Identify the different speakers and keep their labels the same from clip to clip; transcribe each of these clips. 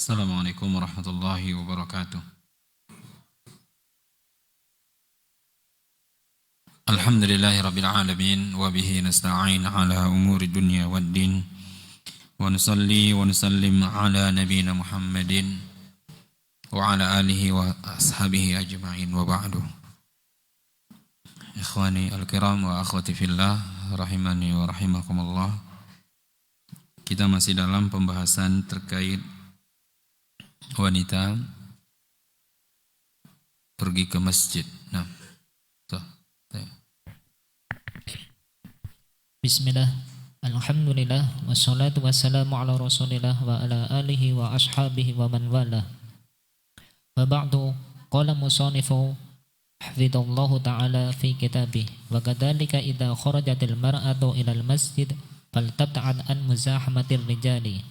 Speaker 1: Assalamualaikum warahmatullahi wabarakatuh. Alhamdulillahi rabbil alamin wa bihi nasta'in ala umuri dunya waddin wa nusalli wa nusallim ala nabiyyina Muhammadin wa ala alihi wa ashabihi ajma'in wa ba'du. Ikhwani al-kiram wa akhwati fillah rahimani wa rahimakumullah. Kita masih dalam pembahasan terkait wanita pergi ke masjid. Nah,
Speaker 2: Bismillah, alhamdulillah, wassalatu wassalamu ala rasulillah wa ala alihi wa ashabihi wa man wala. Wa ba'du, qala musanifu hafidhallahu ta'ala fi kitabih, wa kadhalika idha kharajatil mar'atu ilal masjid faltabta'ad an muzahamatir rijali.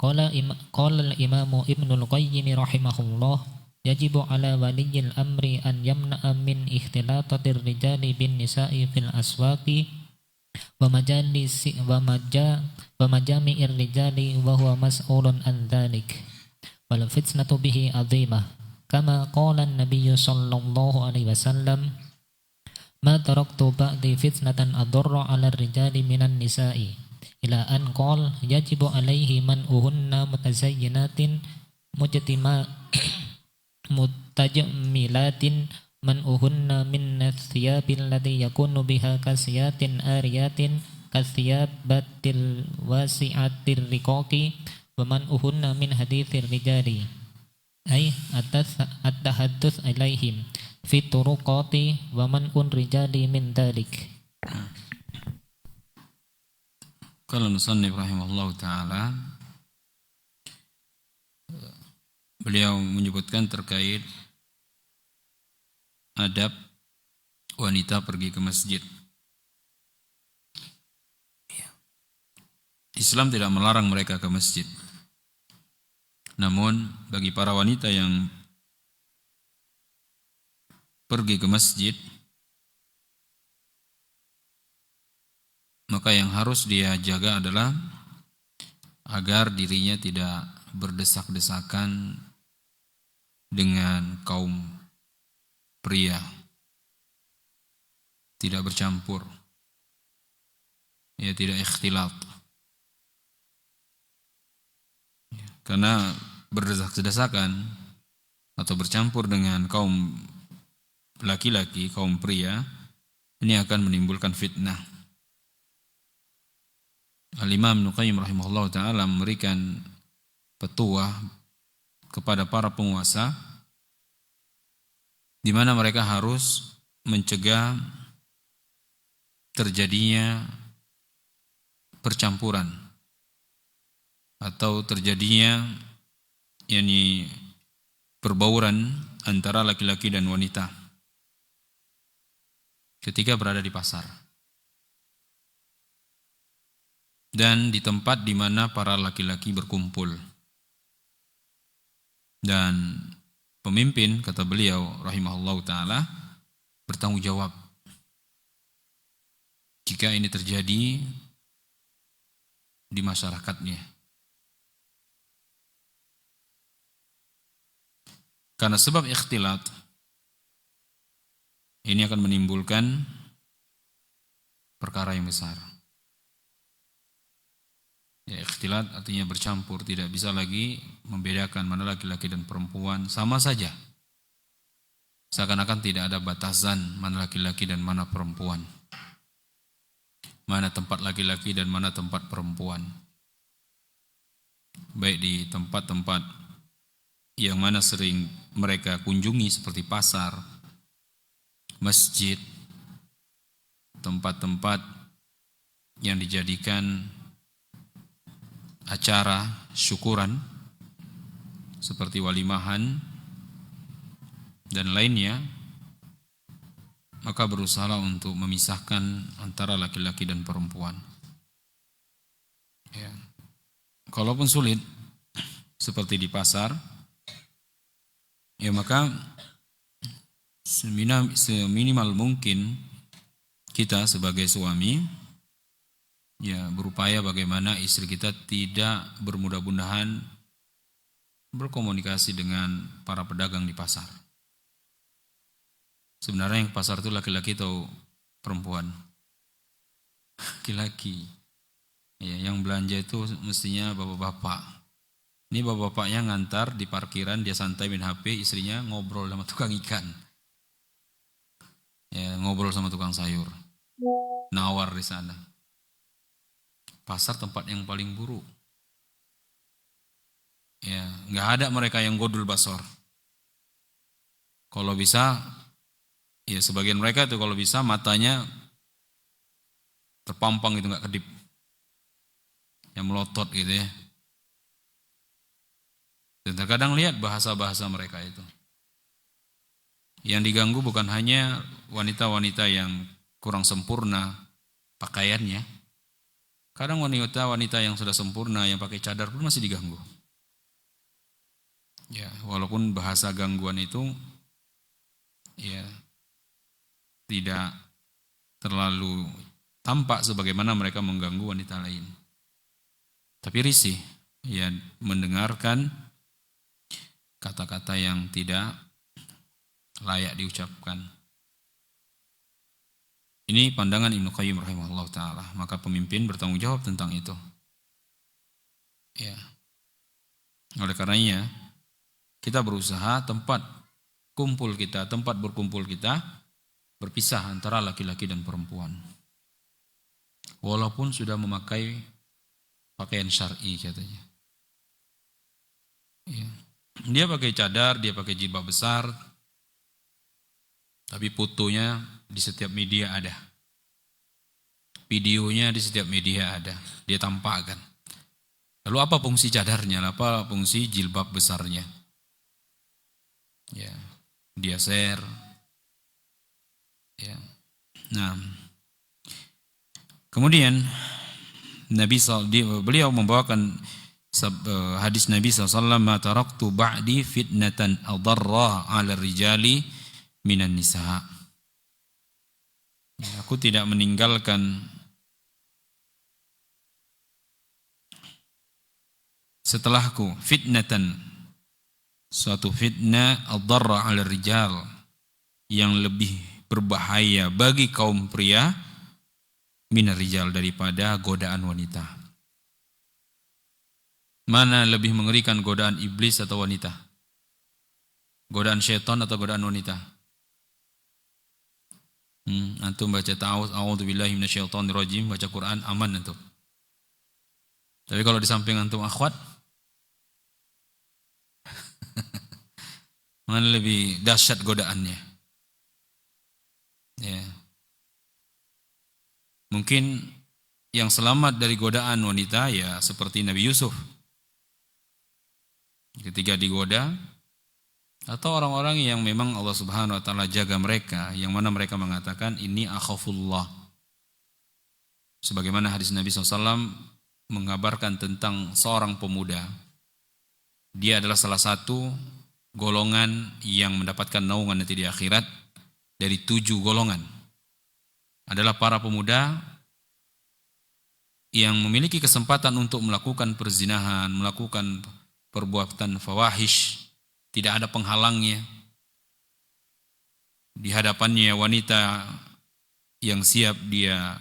Speaker 2: Qala al-imamu Ibnul Qayyim rahimahullah, yajibu ala waliyil amri an yamna'a min ikhtilatatir rijali bin nisa'i fil aswaqi wa majami'ir rijali wa huwa mas'ulun an dhalik wal fitnatu bihi azimah kama qala an-nabiy sallallahu alaihi wasallam ma taraktu ba'di fitnatan adarra 'ala ar-rijali minan nisa'i ila an qala yajibu alaihi man uhunna mutazayyinatin mutajammilatin man uhunna min athiyabil ladhi yakunu biha kasiyatin ariyatin kathiyabatil wasi'atir riqaqi wa man uhunna min hadithir rijali ay at-tahadduth ilaihim fi turuqati wa man rijali min dalik.
Speaker 1: Qala musannif rahimahullah ta'ala, beliau menyebutkan terkait adab wanita pergi ke masjid. Islam tidak melarang mereka ke masjid. Namun bagi para wanita yang pergi ke masjid, maka yang harus dia jaga adalah agar dirinya tidak berdesak-desakan dengan kaum pria, tidak bercampur, ya, tidak ikhtilat. Karena berdesak-desakan atau bercampur dengan kaum laki-laki, kaum pria, ini akan menimbulkan fitnah. Al-Imam Ibnu Qayyim rahimahullah ta'ala memberikan petuah kepada para penguasa di mana mereka harus mencegah terjadinya percampuran atau terjadinya perbauran antara laki-laki dan wanita ketika berada di pasar dan di tempat di mana para laki-laki berkumpul. Dan pemimpin, kata beliau rahimahullah ta'ala, bertanggung jawab jika ini terjadi di masyarakatnya. Karena sebab ikhtilat ini akan menimbulkan perkara yang besar. Ya, ikhtilat artinya bercampur, tidak bisa lagi membedakan mana laki-laki dan perempuan, sama saja. Seakan-akan tidak ada batasan mana laki-laki dan mana perempuan, mana tempat laki-laki dan mana tempat perempuan. Baik di tempat-tempat yang mana sering mereka kunjungi seperti pasar, masjid, tempat-tempat yang dijadikan acara syukuran seperti walimahan dan lainnya, maka berusaha untuk memisahkan antara laki-laki dan perempuan. Ya. Kalaupun sulit seperti di pasar, ya maka seminimal mungkin kita sebagai suami ya berupaya bagaimana istri kita tidak bermudah-mudahan berkomunikasi dengan para pedagang di pasar. Sebenarnya yang pasar itu laki-laki atau perempuan? Laki-laki. Ya, yang belanja itu mestinya bapak-bapak. Ini bapak-bapaknya ngantar di parkiran, dia santai main HP, istrinya ngobrol sama tukang ikan. Ya, ngobrol sama tukang sayur. Nawar di sana. Pasar tempat yang paling buruk. Ya, nggak ada mereka yang godul basor. Kalau bisa, ya sebagian mereka tuh kalau bisa matanya terpampang gitu, nggak kedip. Yang melotot gitu ya. Dan terkadang lihat bahasa-bahasa mereka itu. Yang diganggu bukan hanya wanita-wanita yang kurang sempurna pakaiannya. Kadang wanita-wanita yang sudah sempurna, yang pakai cadar pun masih diganggu. Ya, walaupun bahasa gangguan itu ya tidak terlalu tampak sebagaimana mereka mengganggu wanita lain. Tapi risih ya mendengarkan kata-kata yang tidak layak diucapkan. Ini pandangan Ibnu Qayyim rahimahullah ta'ala. Maka pemimpin bertanggung jawab tentang itu. Ya. Oleh karenanya, kita berusaha tempat kumpul kita, tempat berkumpul kita, berpisah antara laki-laki dan perempuan. Walaupun sudah memakai pakaian syar'i katanya. Ya. Dia pakai cadar, dia pakai jilbab besar, tapi fotonya di setiap media ada. Videonya di setiap media ada. Dia tampakkan. Lalu apa fungsi cadarnya? Apa fungsi jilbab besarnya? Ya, dia share. Ya. Nah, kemudian beliau membawakan hadis Nabi SAW, "Ma taraktu ba'di fitnatan adarra 'ala rijali minan nisa." Aku tidak meninggalkan setelahku fitnatan, suatu fitnah adarra 'ala rijal, yang lebih berbahaya bagi kaum pria minar rijal, daripada godaan wanita. Mana lebih mengerikan, godaan iblis atau wanita? Godaan syaitan atau godaan wanita? Antum baca a'udzubillahi minasyaitonirrajim, baca Quran, aman antum. Tapi kalau di samping antum akhwat, mana lebih dahsyat godaannya? Ya. Mungkin yang selamat dari godaan wanita ya seperti Nabi Yusuf ketika digoda, atau orang-orang yang memang Allah Subhanahu wa taala jaga mereka, yang mana mereka mengatakan ini akhafullah. Sebagaimana hadis Nabi SAW mengabarkan tentang seorang pemuda. Dia adalah salah satu golongan yang mendapatkan naungan nanti di akhirat dari 7 golongan. Adalah para pemuda yang memiliki kesempatan untuk melakukan perzinahan, melakukan perbuatan fawahish, tidak ada penghalangnya. Di hadapannya wanita yang siap dia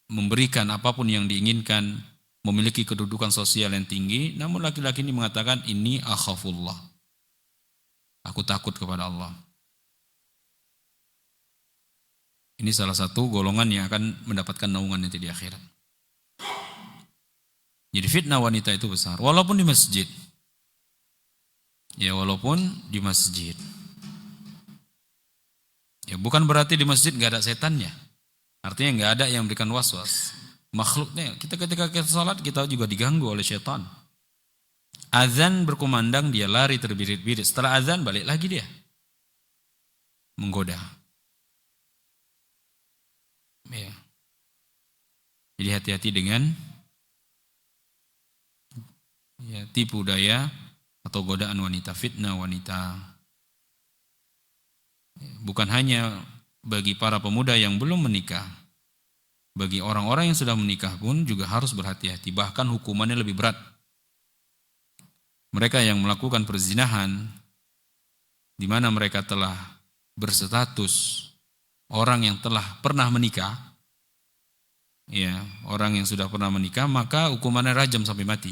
Speaker 1: memberikan apapun yang diinginkan, memiliki kedudukan sosial yang tinggi, namun laki-laki ini mengatakan ini akhafullah. Aku takut kepada Allah. Ini salah satu golongan yang akan mendapatkan naungan nanti di akhirat. Jadi fitnah wanita itu besar, walaupun di masjid. Ya, walaupun di masjid. Ya, bukan berarti di masjid nggak ada setannya. Artinya nggak ada yang memberikan was-was. Makhluknya, kita ketika kita sholat kita juga diganggu oleh setan. Azan berkumandang, dia lari terbirit-birit. Setelah azan balik lagi dia menggoda. Ya. Jadi hati-hati dengan tipu daya atau godaan wanita, fitnah wanita. Bukan hanya bagi para pemuda yang belum menikah, bagi orang-orang yang sudah menikah pun juga harus berhati-hati, bahkan hukumannya lebih berat. mereka yang melakukan perzinahan, di mana mereka telah berstatus orang yang telah pernah menikah, ya, orang yang sudah pernah menikah, maka hukumannya rajam sampai mati.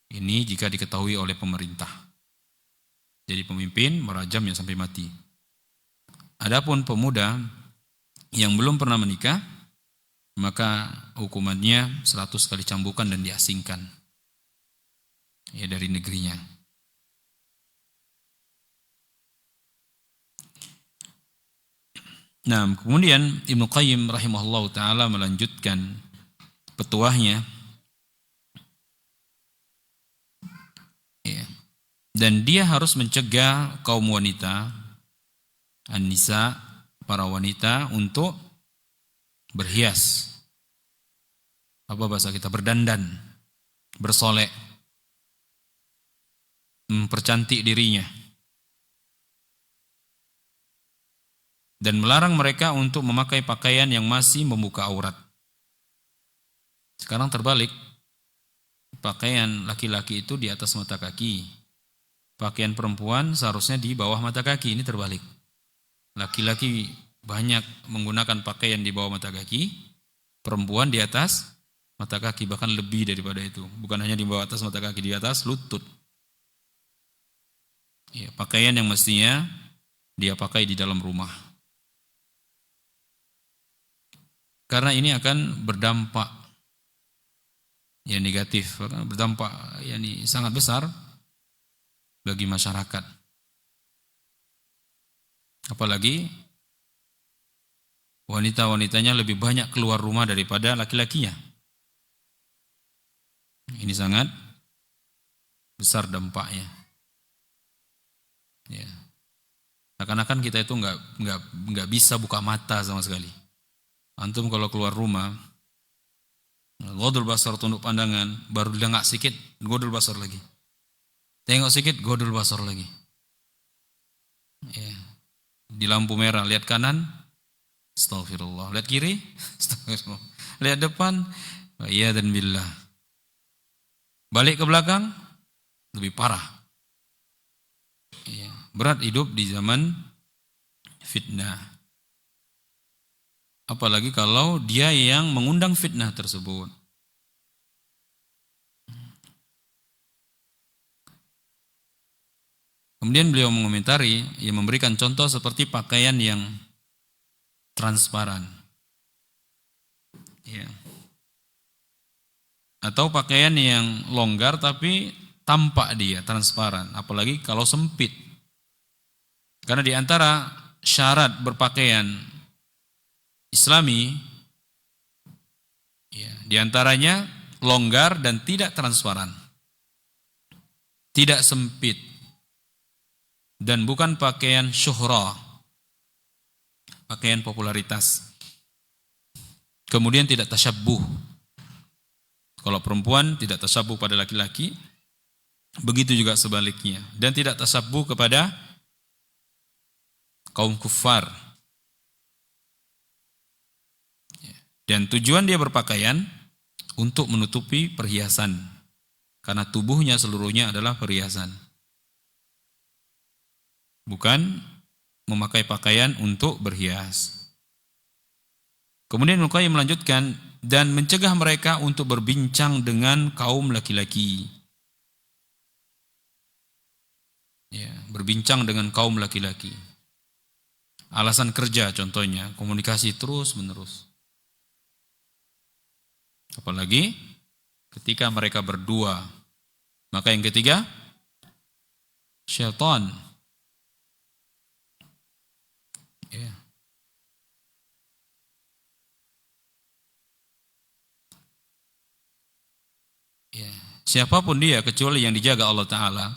Speaker 1: Ini jika diketahui oleh pemerintah. Jadi pemimpin merajamnya sampai mati. Adapun pemuda yang belum pernah menikah, maka hukumannya 100 kali cambukan dan diasingkan, ya, dari negerinya. Nah, kemudian Ibnu Qayyim rahimahullah ta'ala melanjutkan petuahnya, ya, dan dia harus mencegah kaum wanita, an-nisa, para wanita, untuk berhias. Apa bahasa kita? Berdandan, bersolek, mempercantik dirinya. Dan melarang mereka untuk memakai pakaian yang masih membuka aurat. Sekarang terbalik. Pakaian laki-laki itu di atas mata kaki. Pakaian perempuan seharusnya di bawah mata kaki. Ini terbalik. Laki-laki banyak menggunakan pakaian di bawah mata kaki, perempuan di atas mata kaki, bahkan lebih daripada itu. Bukan hanya di bawah atas mata kaki, di atas lutut. Ya, pakaian yang mestinya dia pakai di dalam rumah. Karena ini akan berdampak yang negatif, berdampak yang sangat besar bagi masyarakat. Apalagi wanita-wanitanya lebih banyak keluar rumah daripada laki-lakinya. Ini sangat besar dampaknya. Ya. Seakan-akan kita itu nggak bisa buka mata sama sekali. Antum kalau keluar rumah, ghodul basar, tunduk pandangan, baru dengak sikit, ghodul basar lagi. Tengok sikit, ghodul basar lagi. Ya. Di lampu merah, lihat kanan, astagfirullah. Lihat kiri, astagfirullah. Lihat depan, ya dan billah. Balik ke belakang, lebih parah. Ya. Berat hidup di zaman fitnah. Apalagi kalau dia yang mengundang fitnah tersebut. Kemudian beliau mengomentari, ia memberikan contoh seperti pakaian yang transparan, ya, atau pakaian yang longgar tapi tampak dia transparan, apalagi kalau sempit. Karena di antara syarat berpakaian Islami, ya, di antaranya longgar dan tidak transparan, tidak sempit, dan bukan pakaian syuhrah, pakaian popularitas. Kemudian tidak tasyabbuh. Kalau perempuan tidak tasyabbuh pada laki-laki, begitu juga sebaliknya, dan tidak tasyabbuh kepada kaum kufar. Dan tujuan dia berpakaian untuk menutupi perhiasan, karena tubuhnya seluruhnya adalah perhiasan. Bukan memakai pakaian untuk berhias. Kemudian Ibnu Qayyim melanjutkan, dan mencegah mereka untuk berbincang dengan kaum laki-laki. Ya, berbincang dengan kaum laki-laki. Alasan kerja contohnya, komunikasi terus-menerus. Apalagi ketika mereka berdua. Maka yang ketiga, syaitan. Ya. Ya. Siapapun dia kecuali yang dijaga Allah Ta'ala,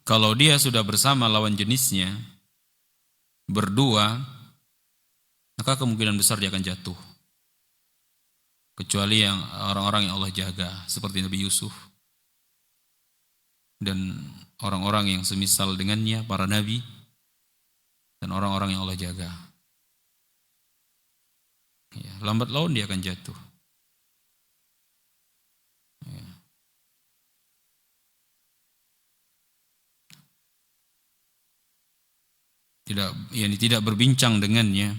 Speaker 1: kalau dia sudah bersama lawan jenisnya, berdua, maka kemungkinan besar dia akan jatuh. Kecuali yang orang-orang yang Allah jaga, seperti Nabi Yusuf dan orang-orang yang semisal dengannya, para nabi dan orang-orang yang Allah jaga. Ya, lambat laun dia akan jatuh. Ya. tidak berbincang dengannya.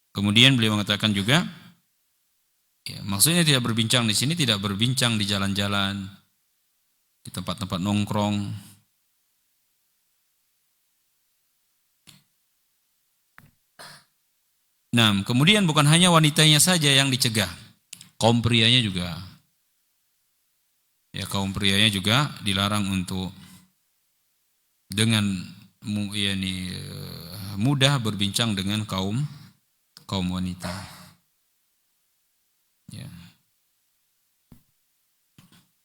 Speaker 1: Kemudian beliau mengatakan juga, maksudnya tidak berbincang di sini, tidak berbincang di jalan-jalan, di tempat-tempat nongkrong. Nah, kemudian bukan hanya wanitanya saja yang dicegah, kaum prianya juga. Ya, kaum prianya juga dilarang untuk dengan mudah berbincang dengan kaum wanita. Ya.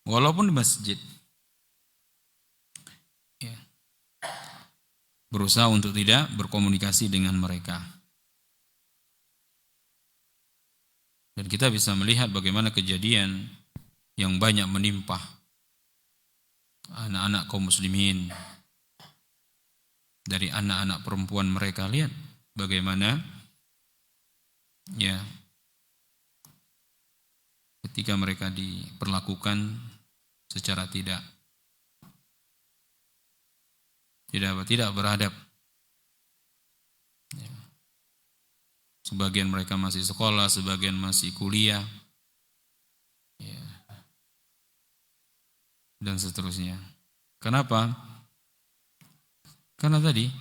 Speaker 1: Walaupun di masjid, ya, berusaha untuk tidak berkomunikasi dengan mereka. Dan kita bisa melihat bagaimana kejadian yang banyak menimpa anak-anak kaum muslimin. Dari anak-anak perempuan mereka, lihat bagaimana ketika mereka diperlakukan secara tidak beradab. Sebagian mereka masih sekolah, sebagian masih kuliah, dan seterusnya. Kenapa? Karena tadi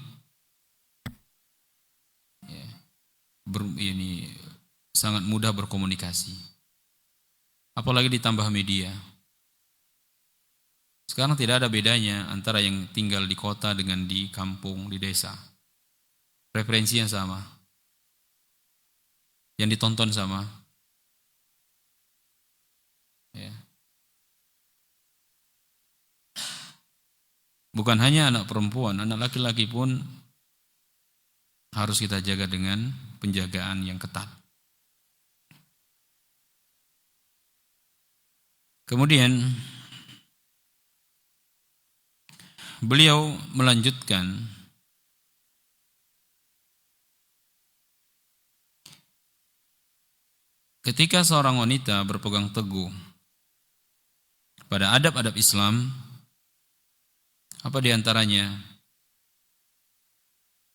Speaker 1: sangat mudah berkomunikasi. Apalagi ditambah media. Sekarang tidak ada bedanya antara yang tinggal di kota dengan di kampung, di desa. Referensinya sama. Yang ditonton sama. Ya. Bukan hanya anak perempuan, anak laki-laki pun harus kita jaga dengan penjagaan yang ketat. Kemudian beliau melanjutkan ketika seorang wanita berpegang teguh pada adab-adab Islam, apa diantaranya?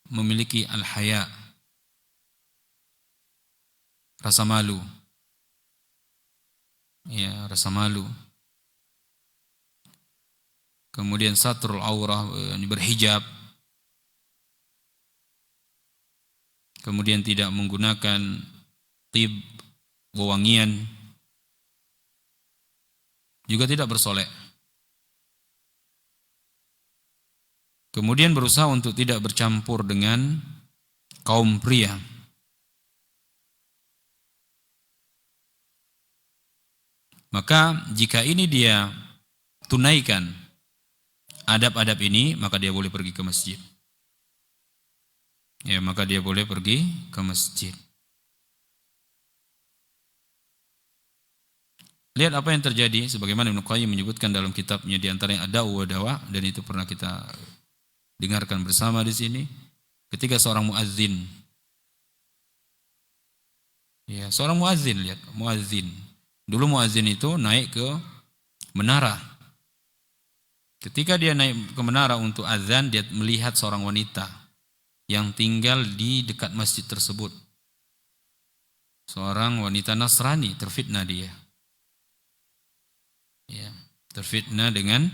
Speaker 1: Memiliki al-haya, rasa malu. Ya, rasa malu. Kemudian satrul aurah, berhijab. Kemudian tidak menggunakan tib, wewangian. Juga tidak bersolek. Kemudian berusaha untuk tidak bercampur dengan kaum pria. Maka jika ini dia tunaikan adab-adab ini, maka dia boleh pergi ke masjid. Ya, maka dia boleh pergi ke masjid. Lihat apa yang terjadi, sebagaimana Ibnu Qayyim menyebutkan dalam kitabnya, di antaranya Ad-Da'u wa Dawa, dan itu pernah kita dengarkan bersama di sini. Ketika seorang muazzin, ya, seorang muazzin, lihat, muazzin. Dulu muazzin itu naik ke menara. Ketika dia naik ke menara untuk azan, dia melihat seorang wanita yang tinggal di dekat masjid tersebut. Seorang wanita Nasrani, terfitnah dia. Ya, terfitnah dengan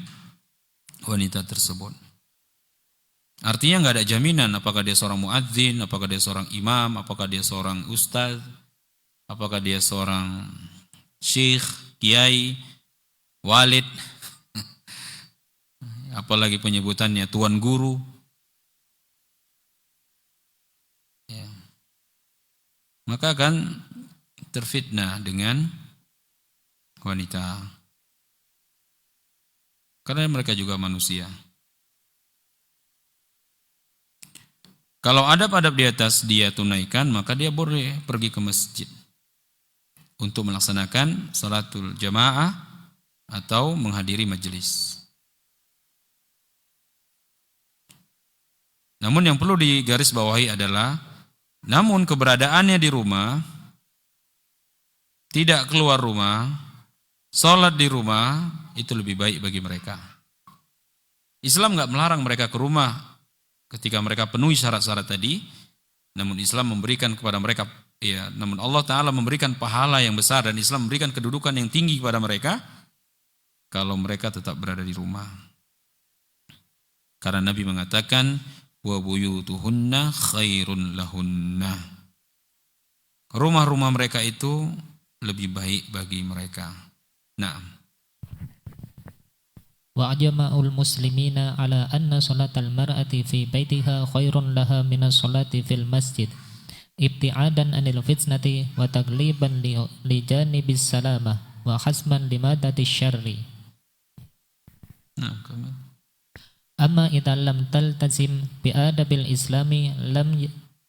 Speaker 1: wanita tersebut. Artinya nggak ada jaminan apakah dia seorang muadzin, apakah dia seorang imam, apakah dia seorang ustaz, apakah dia seorang syekh, kiai, walid, apalagi penyebutannya tuan guru. Ya. Maka akan terfitnah dengan wanita. Karena mereka juga manusia. Kalau adab-adab di atas dia tunaikan, maka dia boleh pergi ke masjid untuk melaksanakan salatul jamaah atau menghadiri majelis. Namun yang perlu digarisbawahi adalah, namun keberadaannya di rumah, tidak keluar rumah, Sholat di rumah itu lebih baik bagi mereka. Islam nggak melarang mereka ke rumah ketika mereka penuhi syarat-syarat tadi, namun Islam memberikan kepada mereka, ya, namun Allah Ta'ala memberikan pahala yang besar dan Islam memberikan kedudukan yang tinggi kepada mereka kalau mereka tetap berada di rumah. Karena Nabi mengatakan, wa buyutuhunna khairun lahunna. Rumah-rumah mereka itu lebih baik bagi mereka. Nah,
Speaker 2: wa ajma'ul muslimina ala anna salatal mar'ati fi baitiha khairun laha minas salati fil masjid ibti'adan anil fitnati wa tagliban li janibis salamah wa hasman limadati syarri. Amma idza lam taltazim bi adabil islami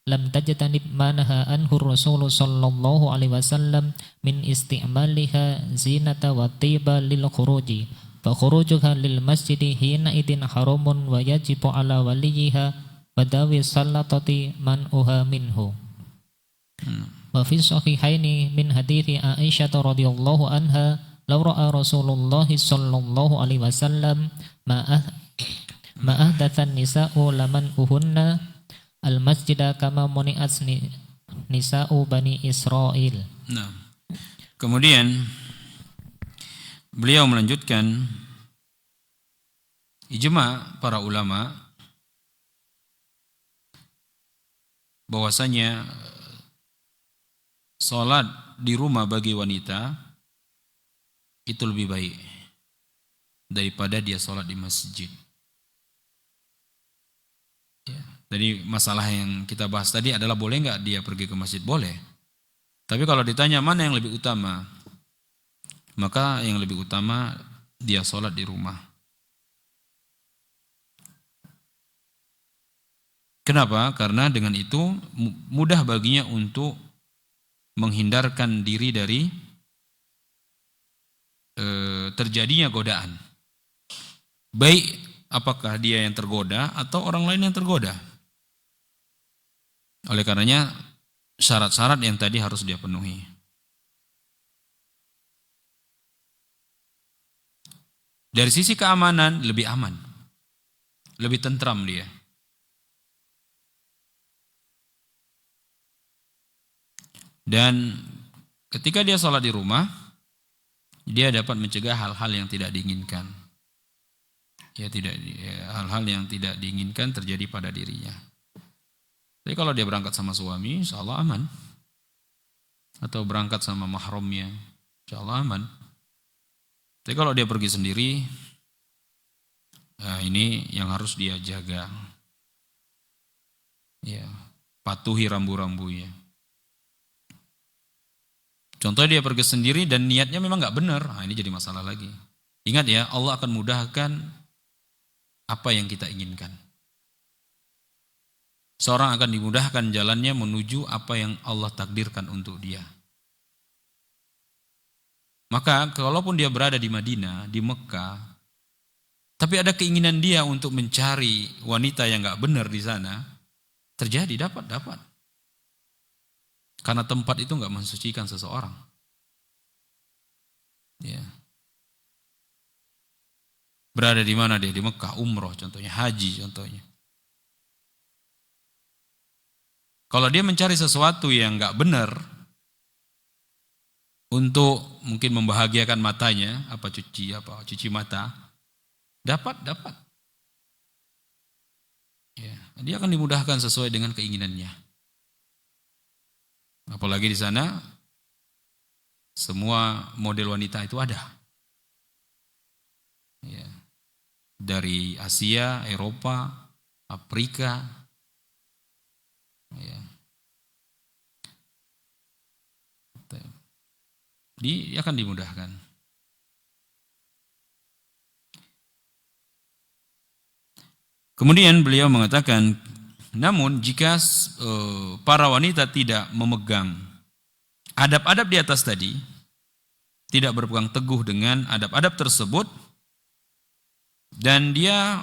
Speaker 2: lam tajtanib ma naha anhu Rasul sallallahu alaihi wasallam min istimaliha zinata wa tiba lil khuruji fa khurujuha lil masjidi hina idin haramun wa yajibu ala waliyiha wa dawi sallatati man'uha minhu. Wa fi sahihaini min hadithi Aisyah radhiyallahu anha law ra'a Rasulullah sallallahu alaihi wasallam ma ahdatsan nisa'u laman uhunna al-masjidah kama muni'at nisa'u bani Israel.
Speaker 1: Nah, kemudian beliau melanjutkan ijma' para ulama bahwasanya salat di rumah bagi wanita itu lebih baik daripada dia salat di masjid. Jadi masalah yang kita bahas tadi adalah boleh nggak dia pergi ke masjid? Boleh. Tapi kalau ditanya mana yang lebih utama, maka yang lebih utama dia sholat di rumah. Kenapa? Karena dengan itu mudah baginya untuk menghindarkan diri dari terjadinya godaan. Baik apakah dia yang tergoda atau orang lain yang tergoda. Oleh karenanya syarat-syarat yang tadi harus dia penuhi. Dari sisi keamanan lebih aman, lebih tentram dia. Dan ketika dia sholat di rumah, dia dapat mencegah hal-hal yang tidak diinginkan. Hal-hal yang tidak diinginkan terjadi pada dirinya. Tapi kalau dia berangkat sama suami, insya Allah aman. Atau berangkat sama mahramnya, insya Allah aman. Tapi kalau dia pergi sendiri, nah ini yang harus dia jaga. Ya, patuhi rambu-rambunya. Contohnya dia pergi sendiri dan niatnya memang nggak benar, nah ini jadi masalah lagi. Ingat ya, Allah akan mudahkan apa yang kita inginkan. Seorang akan dimudahkan jalannya menuju apa yang Allah takdirkan untuk dia. Maka kalaupun dia berada di Madinah, di Mekah, tapi ada keinginan dia untuk mencari wanita yang gak benar di sana, terjadi, dapat. Karena tempat itu gak mensucikan seseorang. Ya. Berada di mana dia? Di Mekah, umroh contohnya, haji contohnya. Kalau dia mencari sesuatu yang gak benar untuk mungkin membahagiakan matanya, cuci mata, dapat. Ya, dia akan dimudahkan sesuai dengan keinginannya. Apalagi di sana semua model wanita itu ada. Ya. Dari Asia, Eropa, Afrika. Ya. Dia akan dimudahkan. Kemudian beliau mengatakan, namun jika para wanita tidak memegang adab-adab di atas tadi, tidak berpegang teguh dengan adab-adab tersebut, dan dia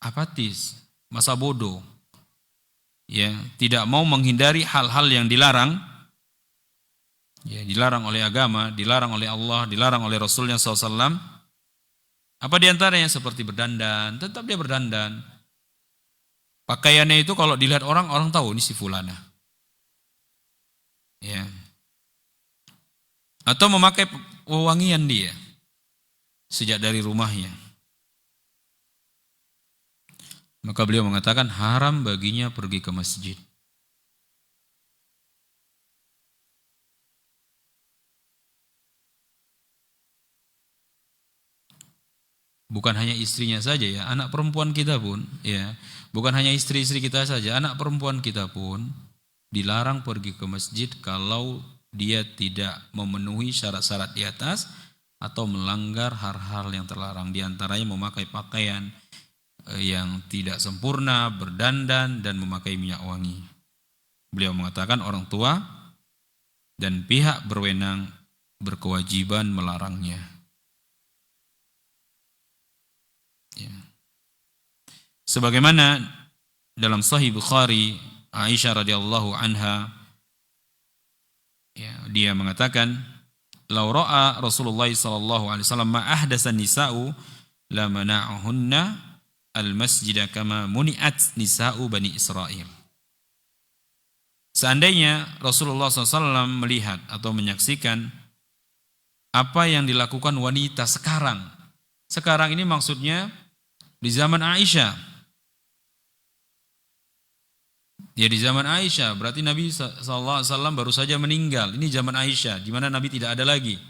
Speaker 1: apatis, masa bodoh, ya, tidak mau menghindari hal-hal yang dilarang, Ya, dilarang oleh agama, dilarang oleh Allah, dilarang oleh Rasulnya SAW. Apa diantaranya? Seperti berdandan, tetap dia berdandan. Pakaiannya itu kalau dilihat orang, orang tahu ini si fulana. Ya. Atau memakai wewangian dia sejak dari rumahnya. Maka beliau mengatakan haram baginya pergi ke masjid. Bukan hanya istrinya saja ya, anak perempuan kita pun ya, bukan hanya istri-istri kita saja, anak perempuan kita pun dilarang pergi ke masjid kalau dia tidak memenuhi syarat-syarat di atas atau melanggar hal-hal yang terlarang, di antaranya memakai pakaian yang tidak sempurna, berdandan dan memakai minyak wangi. Beliau mengatakan orang tua dan pihak berwenang berkewajiban melarangnya. Ya. Sebagaimana dalam Sahih Bukhari, Aisyah radhiyallahu anha, ya, dia mengatakan, "Lau ra'a Rasulullah sallallahu alaihi wasallam ma ahdatsan nisa'u la mana'ahunna al-masjid kama muni'at nisa'u Bani Israil." Seandainya Rasulullah SAW melihat atau menyaksikan apa yang dilakukan wanita sekarang. Sekarang ini maksudnya di zaman Aisyah. Ya, di zaman Aisyah, berarti Nabi SAW baru saja meninggal. Ini zaman Aisyah, di mana Nabi tidak ada lagi.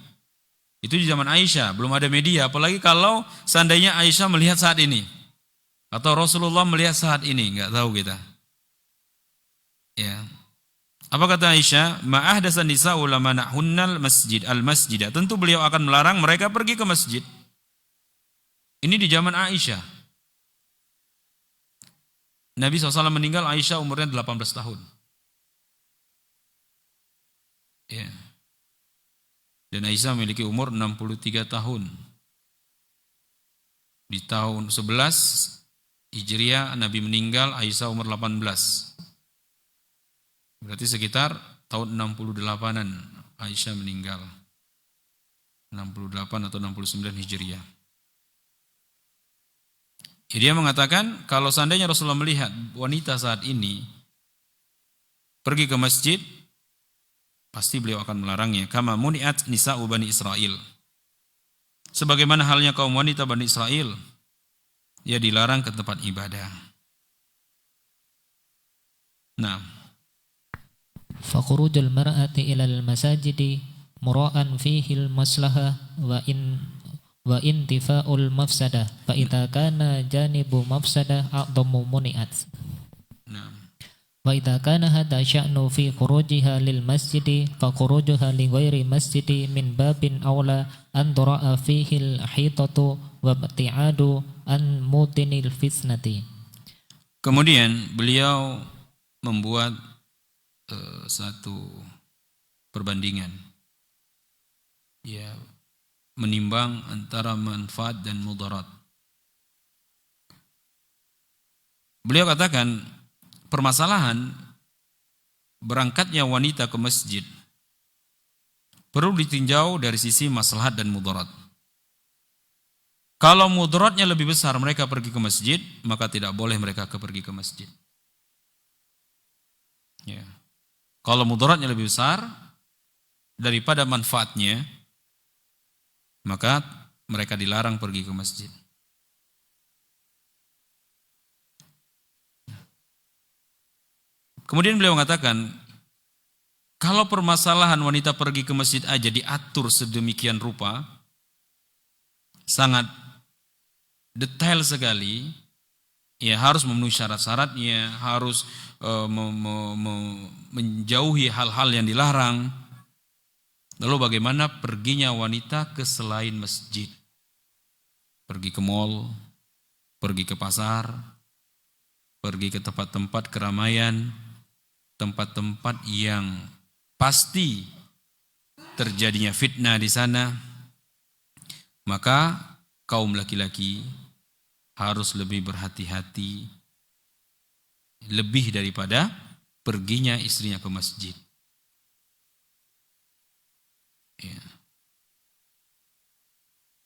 Speaker 1: Itu di zaman Aisyah, belum ada media. Apalagi kalau seandainya Aisyah melihat saat ini, atau Rasulullah melihat saat ini, nggak tahu kita. Ya. Apa kata Aisyah? Ma'ahdasan nisa'u lamana'hunnal masjid al-masjidah. Tentu beliau akan melarang mereka pergi ke masjid. Ini di zaman Aisyah. Nabi SAW meninggal, Aisyah umurnya 18 tahun. Ya. Dan Aisyah memiliki umur 63 tahun. Di tahun 11 Hijriah Nabi meninggal, Aisyah umur 18. Berarti sekitar tahun 68-an Aisyah meninggal. 68 atau 69 Hijriah. Dia mengatakan kalau seandainya Rasulullah melihat wanita saat ini pergi ke masjid, pasti beliau akan melarangnya. Kama muni'at nisa'u Bani Israil. Sebagaimana halnya kaum wanita Bani Israil, dia dilarang ke tempat ibadah. Nah,
Speaker 2: فخروج المرأة إلى المساجد مراء فيه المصلحة وانتفاء المفسدة فإذا كان جانب مفسدة أعظم منعت وإذا كان هذا شأن في خروجها للمسجد فخروجها لغير مسجد من باب أولى أن ترى فيه الحيطة وابتعاد عن موطن الفتنة.
Speaker 1: Kemudian beliau membuat satu perbandingan, ya, menimbang antara manfaat dan mudarat. Beliau katakan permasalahan berangkatnya wanita ke masjid perlu ditinjau dari sisi maslahat dan mudarat. Kalau mudaratnya lebih besar mereka pergi ke masjid, maka tidak boleh mereka pergi ke masjid. Ya. Kalau mudaratnya lebih besar daripada manfaatnya, maka mereka dilarang pergi ke masjid. Kemudian beliau mengatakan, kalau permasalahan wanita pergi ke masjid aja diatur sedemikian rupa, sangat detail sekali, ya, harus memenuhi syarat-syaratnya, harus menjauhi hal-hal yang dilarang. Lalu bagaimana perginya wanita ke selain masjid? Pergi ke mal, pergi ke pasar, pergi ke tempat-tempat keramaian, tempat-tempat yang pasti terjadinya fitnah di sana. Maka kaum laki-laki harus lebih berhati-hati, lebih daripada perginya istrinya ke masjid. Ya.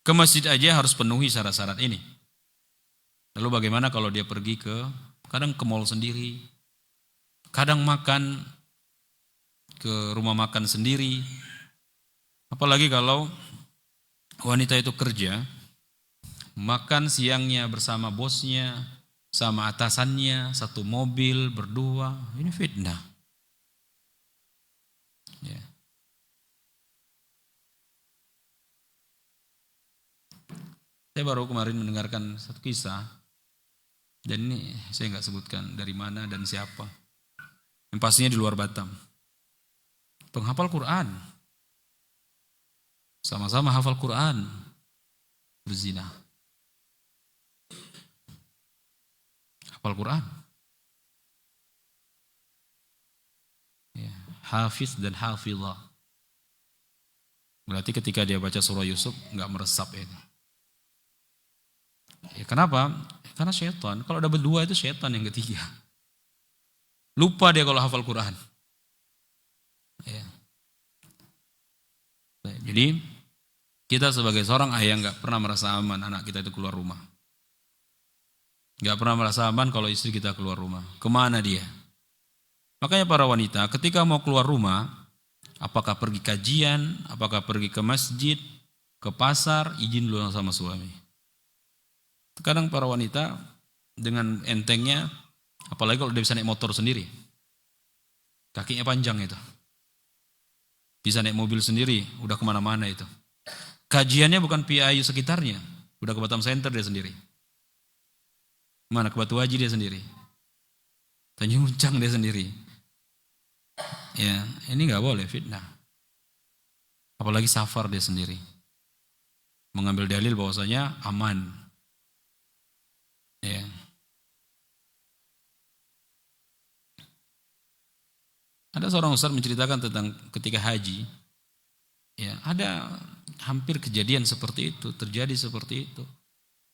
Speaker 1: Ke masjid aja harus penuhi syarat-syarat ini. Lalu bagaimana kalau dia pergi kadang ke mall sendiri, kadang makan ke rumah makan sendiri. Apalagi kalau wanita itu kerja, makan siangnya bersama bosnya, sama atasannya, satu mobil, berdua, ini fitnah. Ya. Saya baru kemarin mendengarkan satu kisah, dan ini saya nggak sebutkan dari mana dan siapa. Yang pastinya di luar Batam. Penghafal Quran. Sama-sama hafal Quran. Berzina. Hafal Quran. Ya, hafiz dan hafizah. Berarti ketika dia baca surah Yusuf nggak meresap itu. Ya, kenapa? Karena syaitan. Kalau ada berdua itu syaitan yang ketiga. Lupa dia kalau hafal Quran. Ya. Jadi kita sebagai seorang ayah nggak pernah merasa aman anak kita itu keluar rumah. Nggak pernah merasa aman kalau istri kita keluar rumah. Kemana dia? Makanya para wanita ketika mau keluar rumah, apakah pergi kajian, apakah pergi ke masjid, ke pasar, izin dulu sama suami. Kadang para wanita dengan entengnya, apalagi kalau dia bisa naik motor sendiri, kakinya panjang itu, bisa naik mobil sendiri, udah kemana-mana itu. Kajiannya bukan PIU sekitarnya, udah ke Batam Center dia sendiri. Mana ke Batu Haji dia sendiri, Tanjung Uncang dia sendiri. Ya, ini nggak boleh fitnah. Apalagi safar dia sendiri, mengambil dalil bahwasanya aman. Ya. Ada seorang ustaz menceritakan tentang ketika haji, ya ada hampir kejadian seperti itu, terjadi seperti itu.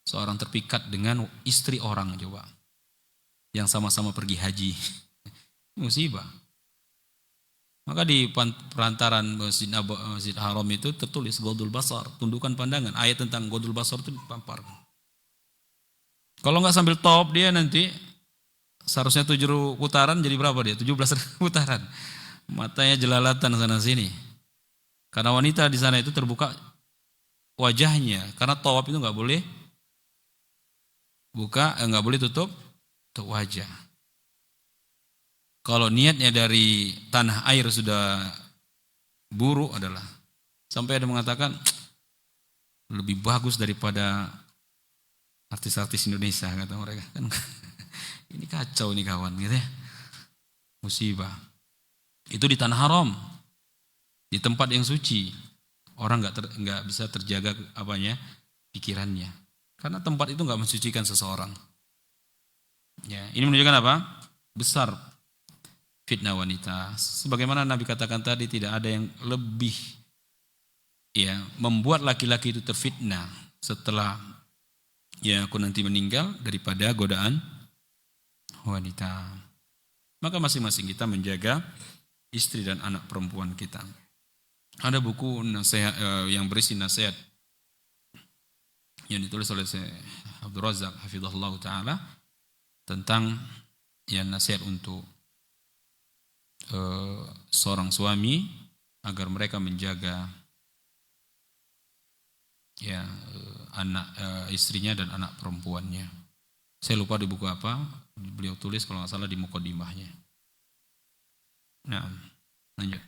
Speaker 1: Seorang terpikat dengan istri orang coba, yang sama-sama pergi haji, musibah. Maka di perantaran Masjid Haram itu tertulis Ghodul Basar, tundukkan pandangan. Ayat tentang Ghodul Basar itu dipampar. Kalau nggak sambil top dia nanti seharusnya 7 putaran jadi berapa dia? 17 putaran. Matanya jelalatan sana sini. Karena wanita di sana itu terbuka wajahnya. Karena tawaf itu nggak boleh nggak boleh tutup wajah. Kalau niatnya dari tanah air sudah buruk adalah sampai ada mengatakan lebih bagus daripada artis-artis Indonesia kata mereka kan. Ini kacau nih kawan gitu ya. Musibah. Itu di tanah haram. Di tempat yang suci. Orang nggak bisa terjaga pikirannya. Karena tempat itu nggak mensucikan seseorang. Ya, ini menunjukkan apa? Besar fitnah wanita. Sebagaimana Nabi katakan tadi, tidak ada yang lebih membuat laki-laki itu terfitnah setelah aku nanti meninggal daripada godaan wanita. Maka masing-masing kita menjaga istri dan anak perempuan kita. Ada buku nasihat yang berisi nasihat yang ditulis oleh Syekh Abdul Razak hafizahullah taala tentang nasihat untuk seorang suami agar mereka menjaga anak istrinya dan anak perempuannya. Saya lupa di buku apa, beliau tulis kalau nggak salah di muqaddimahnya. Nah, lanjut.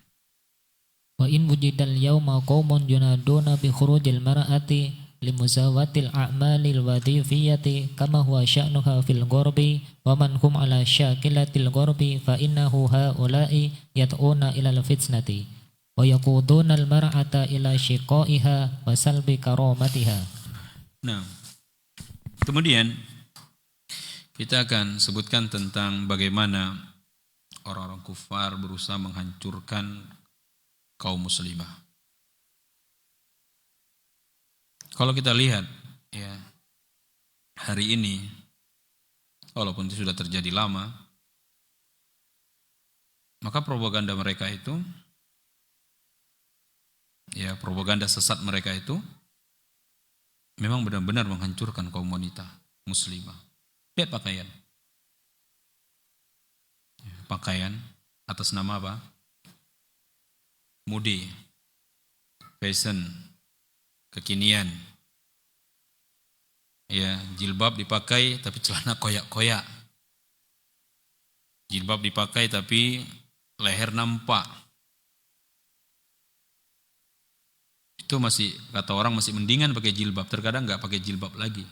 Speaker 2: Wa in wujidal yawma qaumun yunaduna bi khurujil mar'ati limuzawatil a'malil wadhifiyati kama huwa sya'nuha fil ghurbi wa man hum ala syakilatil ghurbi fa innahu haula'i yad'una ilal fitnati wa yaquduna al mar'ata ila shiqaiha wa salbi karamatiha.
Speaker 1: Nah, kemudian kita akan sebutkan tentang bagaimana orang-orang kufar berusaha menghancurkan kaum muslimah. Kalau kita lihat hari ini, walaupun itu sudah terjadi lama, maka propaganda mereka itu Ya, propaganda sesat mereka itu memang benar-benar menghancurkan kaum wanita muslimah. Lihat pakaian. Pakaian atas nama apa? Mode, fashion, kekinian. Ya, jilbab dipakai tapi celana koyak-koyak. Jilbab dipakai tapi leher nampak. Itu masih, kata orang masih mendingan pakai jilbab, terkadang nggak pakai jilbab lagi.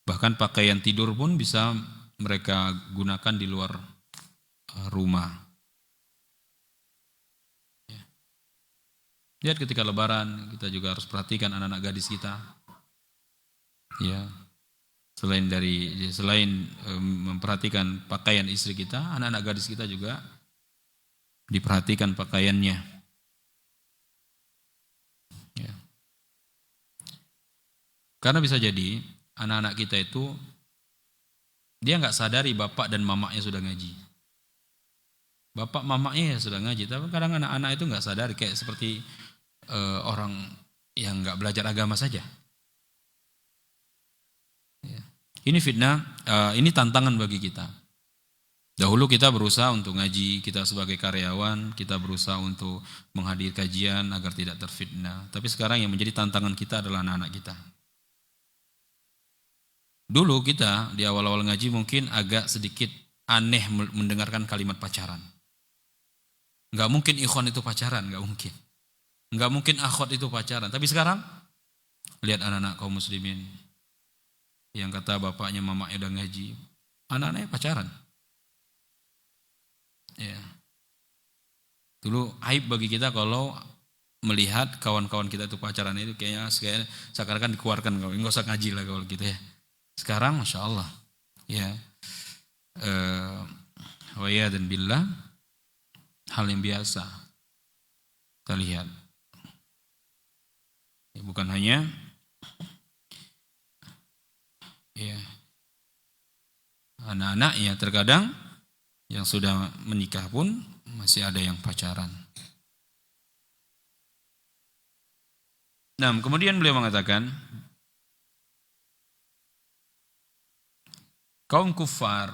Speaker 1: Bahkan pakaian tidur pun bisa mereka gunakan di luar rumah. Lihat ketika lebaran, kita juga harus perhatikan anak-anak gadis kita. Ya. Selain memperhatikan pakaian istri kita, anak-anak gadis kita juga diperhatikan pakaiannya. Ya. Karena bisa jadi anak-anak kita itu dia nggak sadari bapak dan mamaknya sudah ngaji. Bapak mamaknya sudah ngaji, tapi kadang anak-anak itu nggak sadari, kayak seperti orang yang nggak belajar agama saja. Ya. Ini fitnah, ini tantangan bagi kita. Dahulu kita berusaha untuk ngaji, kita sebagai karyawan, kita berusaha untuk menghadiri kajian agar tidak terfitnah. Tapi sekarang yang menjadi tantangan kita adalah anak-anak kita. Dulu kita di awal-awal ngaji mungkin agak sedikit aneh mendengarkan kalimat pacaran. Nggak mungkin ikhwan itu pacaran, nggak mungkin. Nggak mungkin akhwat itu pacaran. Tapi sekarang lihat anak-anak kaum muslimin yang kata bapaknya mamanya udah ngaji, anak-anaknya pacaran. Ya. Dulu aib bagi kita kalau melihat kawan-kawan kita itu pacaran, itu kayaknya seakan-akan dikeluarkan, nggak usah ngaji lah kalau gitu ya. Sekarang Masya Allah ya, wa dan billah, hal yang biasa kita lihat ya, bukan hanya ya anak-anak ya, terkadang yang sudah menikah pun masih ada yang pacaran. Nah, kemudian beliau mengatakan kaum kufar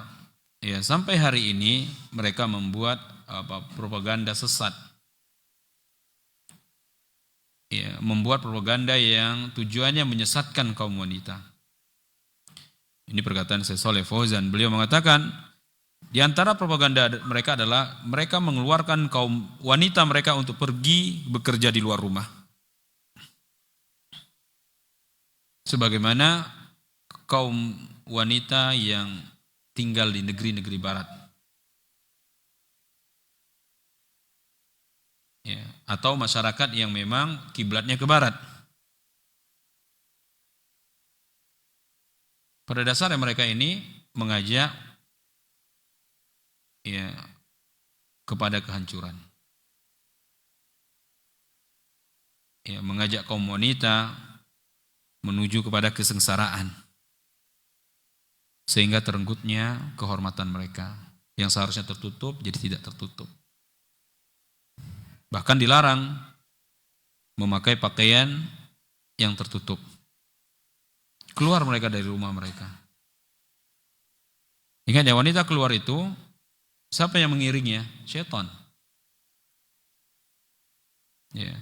Speaker 1: ya sampai hari ini mereka membuat propaganda sesat. Ya, membuat propaganda yang tujuannya menyesatkan kaum wanita. Ini perkataan Syekh Shalih Fauzan. Beliau mengatakan, di antara propaganda mereka adalah mereka mengeluarkan kaum wanita mereka untuk pergi bekerja di luar rumah. Sebagaimana kaum wanita yang tinggal di negeri-negeri barat. Ya, atau masyarakat yang memang kiblatnya ke barat. Pada dasarnya mereka ini mengajak ya kepada kehancuran. Ya, mengajak kaum wanita menuju kepada kesengsaraan. Sehingga terenggutnya kehormatan mereka yang seharusnya tertutup jadi tidak tertutup. Bahkan dilarang memakai pakaian yang tertutup. Keluar mereka dari rumah mereka. Ingat ya, wanita keluar itu, siapa yang mengiringnya? Syaitan. Ya.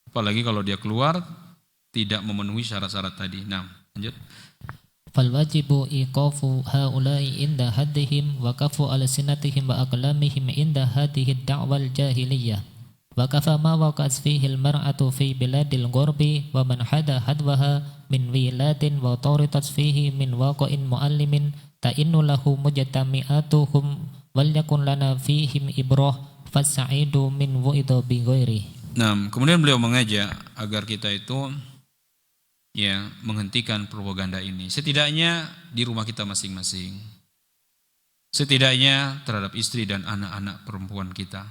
Speaker 1: Apalagi kalau dia keluar tidak memenuhi syarat-syarat tadi. Nah, lanjut.
Speaker 2: فالواجب إيقاف هؤلاء عند حدهم وكف ألسنتهم وأقلامهم عند هذه الدعوة الجاهلية وكفى ما وقعت فيه المرأة في بلاد الغرب ومن حدا حدوها من ويلات وطورطت فيه من واقع معلم تئن له مجتمعاتهم وليكن لنا فيهم إبراه فالسعيد من وئد بغيره.
Speaker 1: Nah, kemudian beliau mengajak agar kita itu ya menghentikan propaganda ini. Setidaknya di rumah kita masing-masing. Setidaknya terhadap istri dan anak-anak perempuan kita.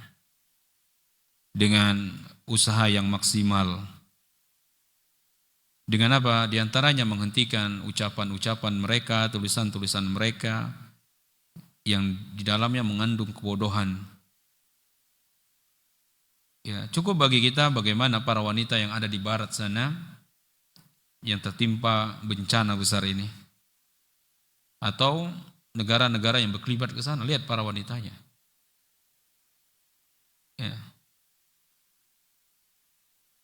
Speaker 1: Dengan usaha yang maksimal. Dengan apa? Di antaranya menghentikan ucapan-ucapan mereka, tulisan-tulisan mereka yang di dalamnya mengandung kebodohan. Ya, cukup bagi kita bagaimana para wanita yang ada di barat sana yang tertimpa bencana besar ini. Atau negara-negara yang berkelibat ke sana, lihat para wanitanya. Ya.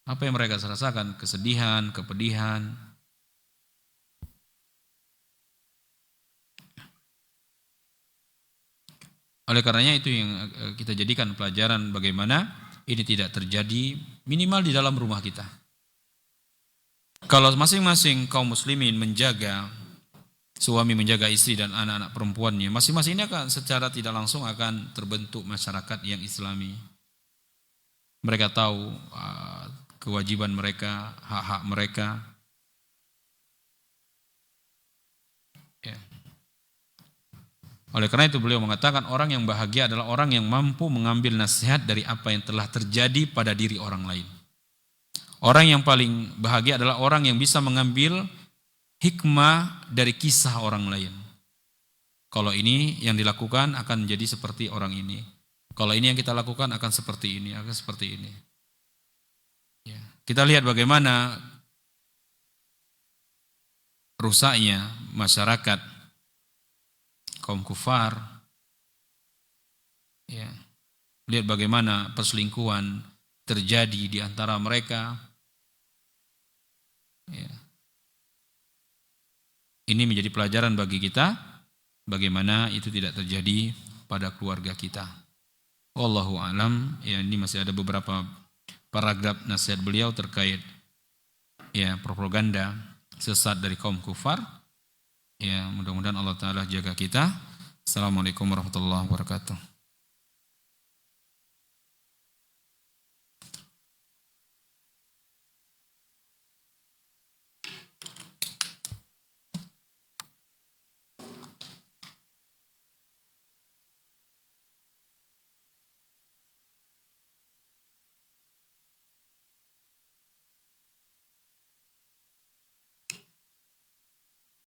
Speaker 1: Apa yang mereka rasakan? Kesedihan, kepedihan. Oleh karenanya itu yang kita jadikan pelajaran bagaimana ini tidak terjadi minimal di dalam rumah kita. Kalau masing-masing kaum muslimin menjaga, suami menjaga istri dan anak-anak perempuannya, masing-masing ini akan secara tidak langsung akan terbentuk masyarakat yang islami. Mereka tahu kewajiban mereka, hak-hak mereka. Ya. Oleh karena itu beliau mengatakan orang yang bahagia adalah orang yang mampu mengambil nasihat dari apa yang telah terjadi pada diri orang lain. Orang yang paling bahagia adalah orang yang bisa mengambil hikmah dari kisah orang lain. Kalau ini yang dilakukan akan menjadi seperti orang ini. Kalau ini yang kita lakukan akan seperti ini, akan seperti ini. Ya. Kita lihat bagaimana rusaknya masyarakat kaum kufar. Ya. Lihat bagaimana perselingkuhan terjadi di antara mereka. Ya. Ini menjadi pelajaran bagi kita bagaimana itu tidak terjadi pada keluarga kita. Wallahu a'lam. Ya, ini masih ada beberapa paragraf nasihat beliau terkait ya propaganda sesat dari kaum kufar. Ya, mudah-mudahan Allah Ta'ala jaga kita. Assalamualaikum warahmatullahi wabarakatuh.